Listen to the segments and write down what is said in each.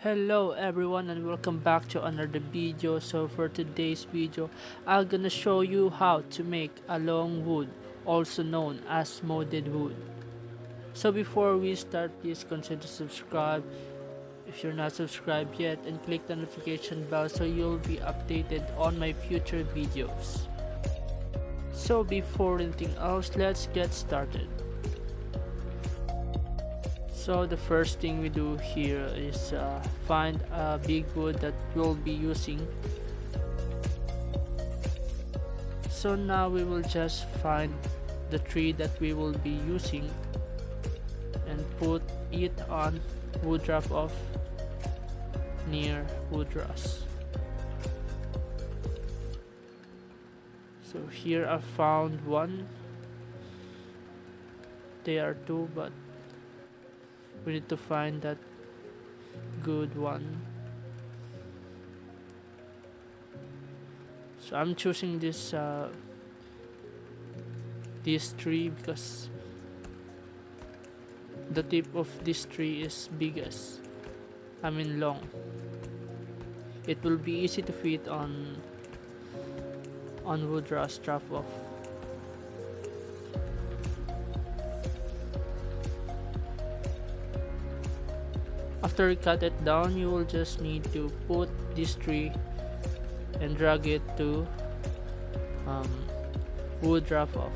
Hello everyone and welcome back to another video. So for today's video, I'm gonna show you how to make a long wood, also known as molded wood. So before we start, please consider subscribe if you're not subscribed yet, and click the notification bell so you'll be updated on my future videos. So before anything else, let's get started. So the first thing we do here is find a big wood that we'll be using. So now we will just find the tree that we will be using and put it on wood drop off near wood rust. So here I found one. There are two, but we need to find that good one. So I'm choosing this tree because the tip of this tree is biggest. Long. It will be easy to fit on wood rust drop off. After you cut it down, you will just need to put this tree and drag it to wood drop off.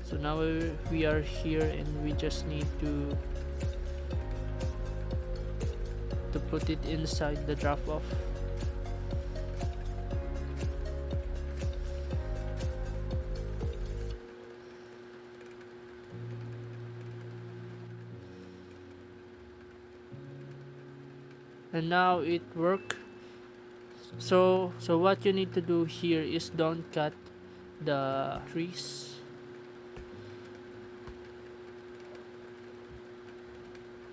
So now we are here and we just need to put it inside the drop off. And now it worked. So what you need to do here is don't cut the trees.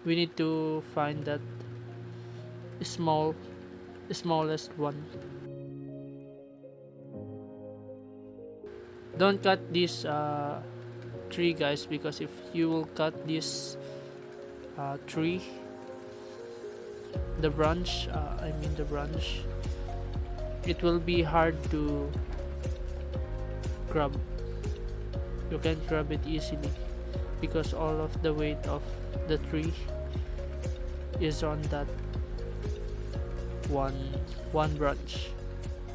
We need to find that smallest one. Don't cut this tree, guys, because if you will cut this tree, the branch, it will be hard to grab. You can't grab it easily because all of the weight of the tree is on that one branch.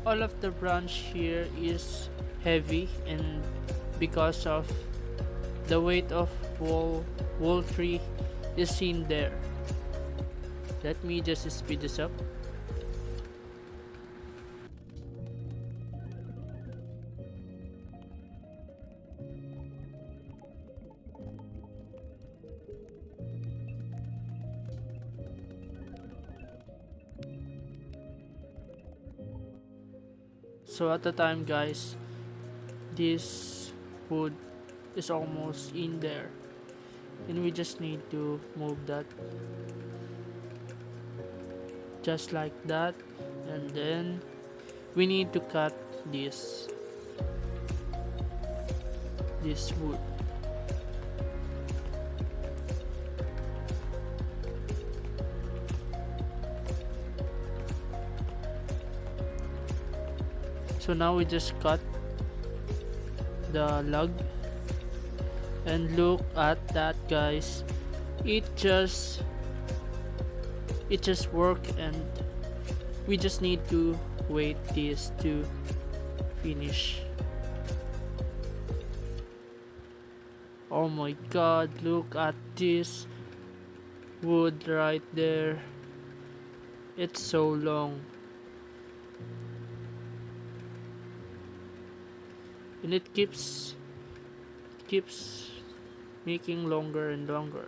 All of the branch here is heavy, and because of the weight of whole tree is seen there. Let me just speed this up. So at the time, guys, this wood is almost in there, and we just need to move that just like that, and then we need to cut this wood. So now we just cut the log, and look at that, guys. It just worked, and we just need to wait this to finish. Oh my god, look at this wood right there. It's so long, and it keeps making longer and longer.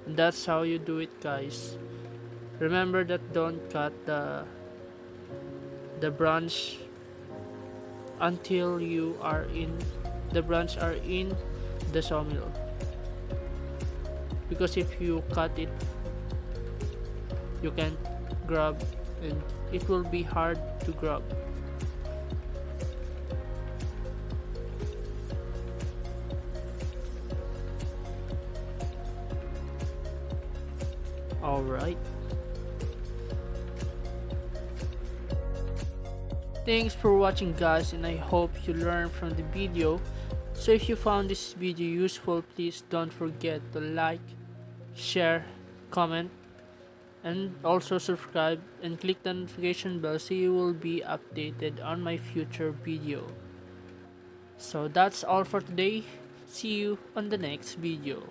And that's how you do it, guys. Remember that don't cut the branch until the branch are in the sawmill, because if you cut it, you can't grab, and it will be hard to grab. Alright. Thanks for watching guys, and I hope you learned from the video. So if you found this video useful, please don't forget to like, share, comment, and also subscribe and click the notification bell so you will be updated on my future video. So that's all for today. See you on the next video.